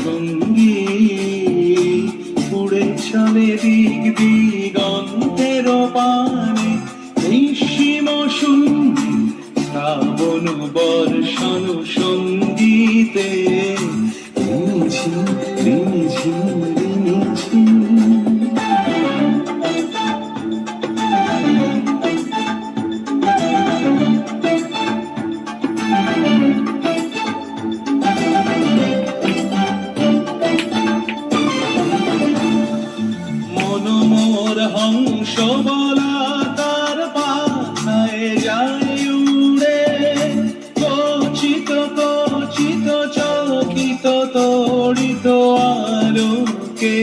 সঙ্গী উড়ে চলে দিক দিগন্তের পানে নিঃসীম শূন্য শ্রাবণ বর্ষণ সঙ্গীতে রিমিঝিম রিমিঝিম রিমিঝিম। মনোমোর হংস বলা তার পাথায় যায় উড়ে কচিত কচিত চকিত তড়িত আলোকে